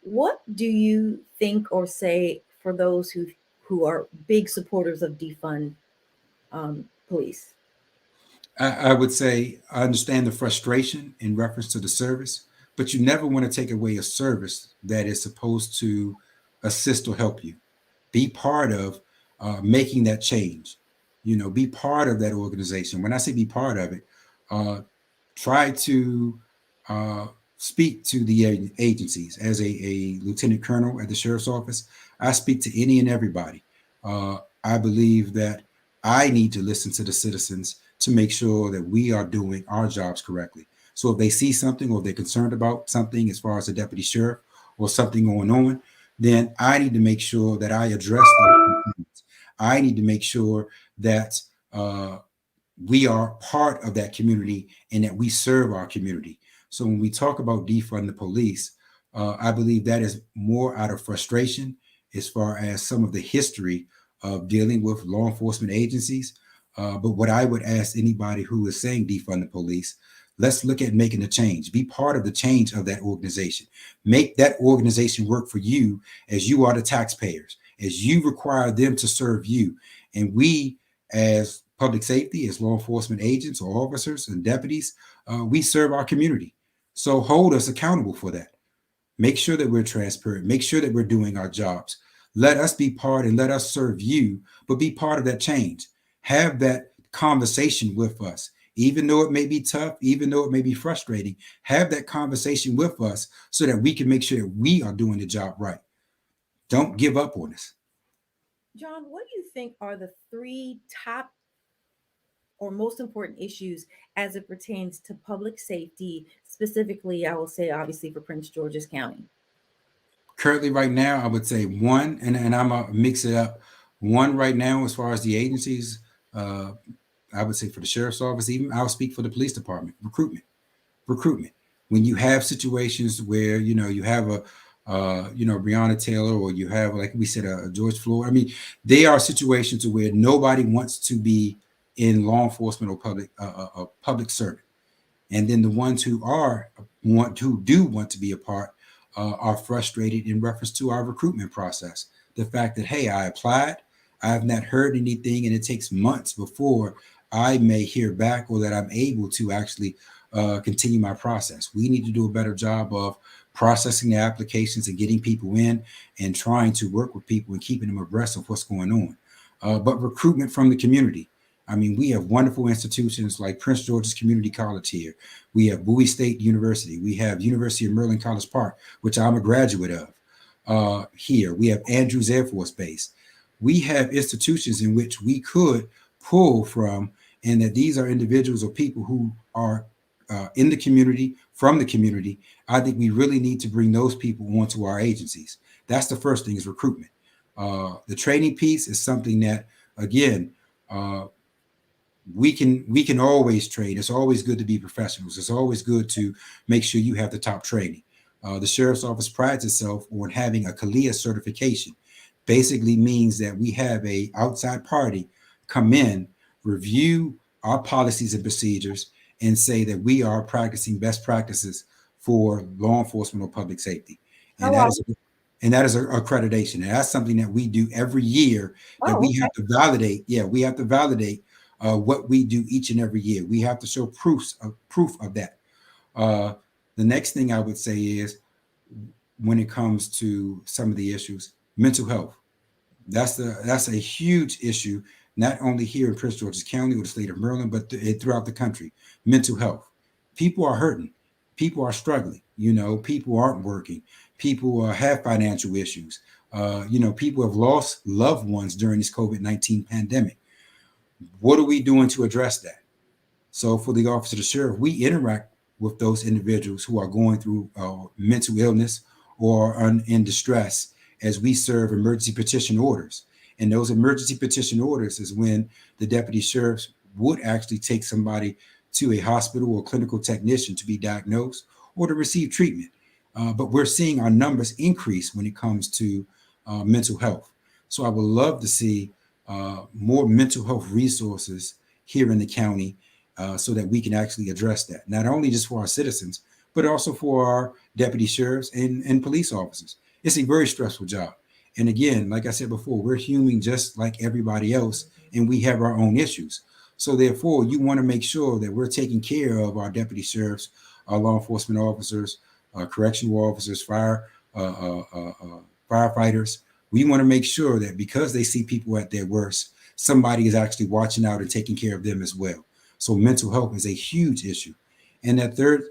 What do you think or say for those who are big supporters of defund police? I would say I understand the frustration in reference to the service, but you never want to take away a service that is supposed to assist or help you. Be part of making that change. You know, be part of that organization. When I say be part of it, try to speak to the agencies. As a lieutenant colonel at the sheriff's office, I speak to any and everybody. I believe that I need to listen to the citizens to make sure that we are doing our jobs correctly. So if they see something or they're concerned about something as far as the deputy sheriff or something going on, then I need to make sure that I address those concerns. I need to make sure that we are part of that community and that we serve our community. So when we talk about defund the police, I believe that is more out of frustration as far as some of the history of dealing with law enforcement agencies. But what I would ask anybody who is saying defund the police, let's look at making a change. Be part of the change of that organization. Make that organization work for you as you are the taxpayers, as you require them to serve you. And we, as public safety, as law enforcement agents or officers and deputies, we serve our community. So hold us accountable for that. Make sure that we're transparent. Make sure that we're doing our jobs. Let us be part and let us serve you, but be part of that change. Have that conversation with us. Even though it may be tough, even though it may be frustrating, have that conversation with us so that we can make sure that we are doing the job right. Don't give up on us. John, what do you think are the 3 top or most important issues as it pertains to public safety, specifically, I will say, obviously, for Prince George's County? Currently, right now, I would say one, and I'm going to mix it up. One right now, as far as the agencies, I would say for the sheriff's office, even I'll speak for the police department, recruitment. When you have situations where, you have a, Breonna Taylor, or you have, like we said, a George Floyd. I mean, they are situations where nobody wants to be in law enforcement or public servant. And then the ones who do want to be a part are frustrated in reference to our recruitment process. The fact that, hey, I applied, I have not heard anything, and it takes months before I may hear back or that I'm able to actually continue my process. We need to do a better job of processing the applications and getting people in and trying to work with people and keeping them abreast of what's going on. But recruitment from the community. I mean, we have wonderful institutions like Prince George's Community College here. We have Bowie State University. We have University of Maryland College Park, which I'm a graduate of here. We have Andrews Air Force Base. We have institutions in which we could pull from, and that these are individuals or people who are in the community, from the community. I think we really need to bring those people onto our agencies. That's the first thing, is recruitment. The training piece is something that, again, we can always train. It's always good to be professionals. It's always good to make sure you have the top training. The sheriff's office prides itself on having a CALIA certification. Basically means that we have a outside party come in, review our policies and procedures, and say that we are practicing best practices for law enforcement or public safety. And Oh, that is accreditation. And that's something that we do every year, that we okay. have to validate. Yeah, we have to validate what we do each and every year. We have to show proof of that. The next thing I would say is, when it comes to some of the issues, mental health. That's a huge issue, not only here in Prince George's County or the state of Maryland, but throughout the country. Mental health. People are hurting. People are struggling. People aren't working. People have financial issues. People have lost loved ones during this COVID-19 pandemic. What are we doing to address that? So for the Office of the Sheriff, we interact with those individuals who are going through mental illness or are in distress, as we serve emergency petition orders. And those emergency petition orders is when the deputy sheriffs would actually take somebody to a hospital or clinical technician to be diagnosed or to receive treatment. But we're seeing our numbers increase when it comes to mental health. So I would love to see more mental health resources here in the county, so that we can actually address that, not only just for our citizens, but also for our deputy sheriffs and police officers. It's a very stressful job. And again, like I said before, we're human just like everybody else, and we have our own issues. So therefore, you want to make sure that we're taking care of our deputy sheriffs, our law enforcement officers, correctional officers, firefighters. We want to make sure that because they see people at their worst, somebody is actually watching out and taking care of them as well. So mental health is a huge issue. And that third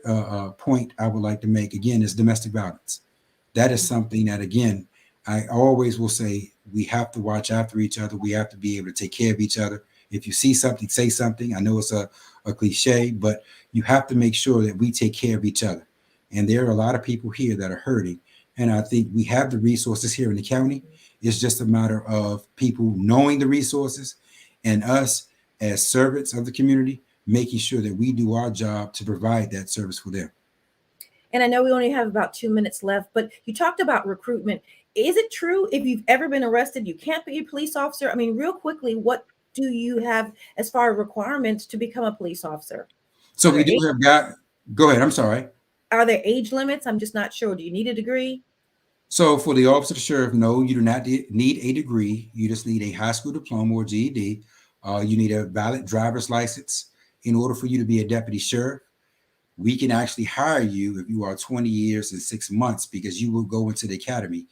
point I would like to make, again, is domestic violence. That is something that, again, I always will say, we have to watch after each other. We have to be able to take care of each other. If you see something, say something. I know it's a cliche, but you have to make sure that we take care of each other. And there are a lot of people here that are hurting. And I think we have the resources here in the county. It's just a matter of people knowing the resources and us as servants of the community, making sure that we do our job to provide that service for them. And I know we only have about 2 minutes left, but you talked about recruitment. Is it true if you've ever been arrested, you can't be a police officer? I mean, real quickly, what do you have as far as requirements to become a police officer? So Are we there do have go ahead. I'm sorry. Are there age limits? I'm just not sure. Do you need a degree? So for the officer of the sheriff, no, you do not need a degree. You just need a high school diploma or GED. You need a valid driver's license in order for you to be a deputy sheriff. We can actually hire you if you are 20 years and 6 months, because you will go into the academy.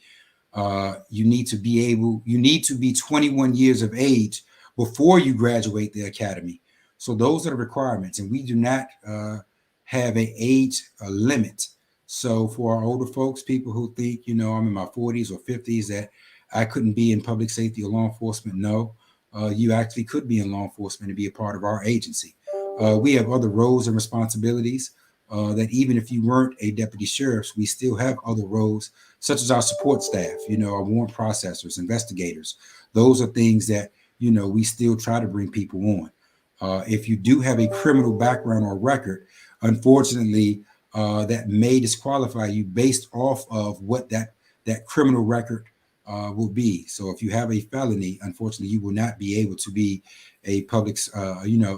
You need to be 21 years of age before you graduate the academy. So those are the requirements, and we do not have an age limit. So for our older folks, people who think, I'm in my 40s or 50s, that I couldn't be in public safety or law enforcement, no, you actually could be in law enforcement and be a part of our agency. We have other roles and responsibilities that even if you weren't a deputy sheriff, we still have other roles, such as our support staff, our warrant processors, investigators. Those are things that, we still try to bring people on. If you do have a criminal background or record, unfortunately, that may disqualify you based off of what that criminal record will be. So if you have a felony, unfortunately, you will not be able to be a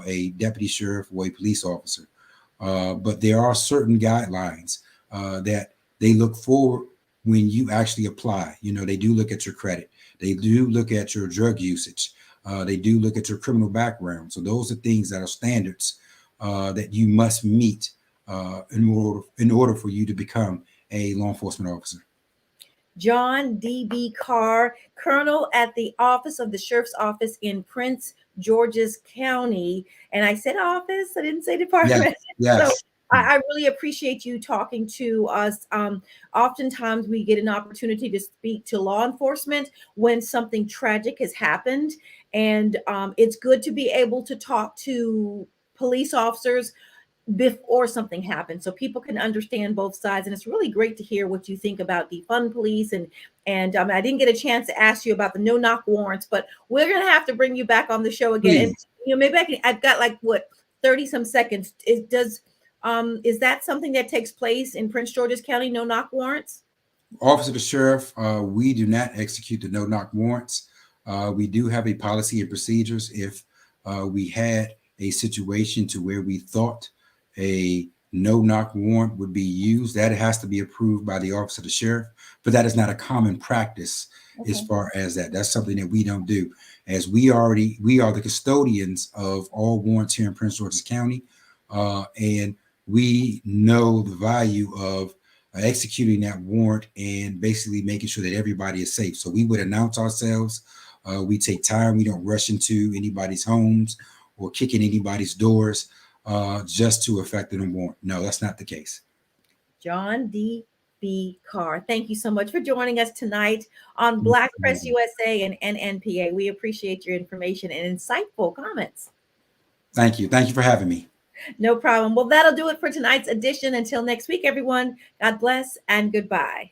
a deputy sheriff or a police officer. But there are certain guidelines that they look for when you actually apply. They do look at your credit. They do look at your drug usage. They do look at your criminal background. So those are things that are standards that you must meet in order for you to become a law enforcement officer. John D.B. Carr, Colonel at the Office of the Sheriff's Office in Prince George's County. And I said office, I didn't say department. Yes. So I really appreciate you talking to us. Oftentimes we get an opportunity to speak to law enforcement when something tragic has happened. And it's good to be able to talk to police officers before something happens, so people can understand both sides. And it's really great to hear what you think about defund police. And I didn't get a chance to ask you about the no knock warrants, but we're gonna have to bring you back on the show again. And Please. maybe I've got like what 30 some seconds. Is that something that takes place in Prince George's County, no knock warrants? Office of the Sheriff, we do not execute the no knock warrants. We do have a policy and procedures if we had a situation to where we thought a no knock warrant would be used. That has to be approved by the Office of the Sheriff, but that is not a common practice. As far as that, that's something that we don't do, as we are the custodians of all warrants here in Prince George's County, and we know the value of executing that warrant and basically making sure that everybody is safe. So we would announce ourselves. We take time. We don't rush into anybody's homes or kick in anybody's doors just to effect a warrant. No, that's not the case. John D.B. Carr, thank you so much for joining us tonight on Black Press USA and NNPA. We appreciate your information and insightful comments. Thank you. Thank you for having me. No problem. Well, that'll do it for tonight's edition. Until next week, everyone, God bless and goodbye.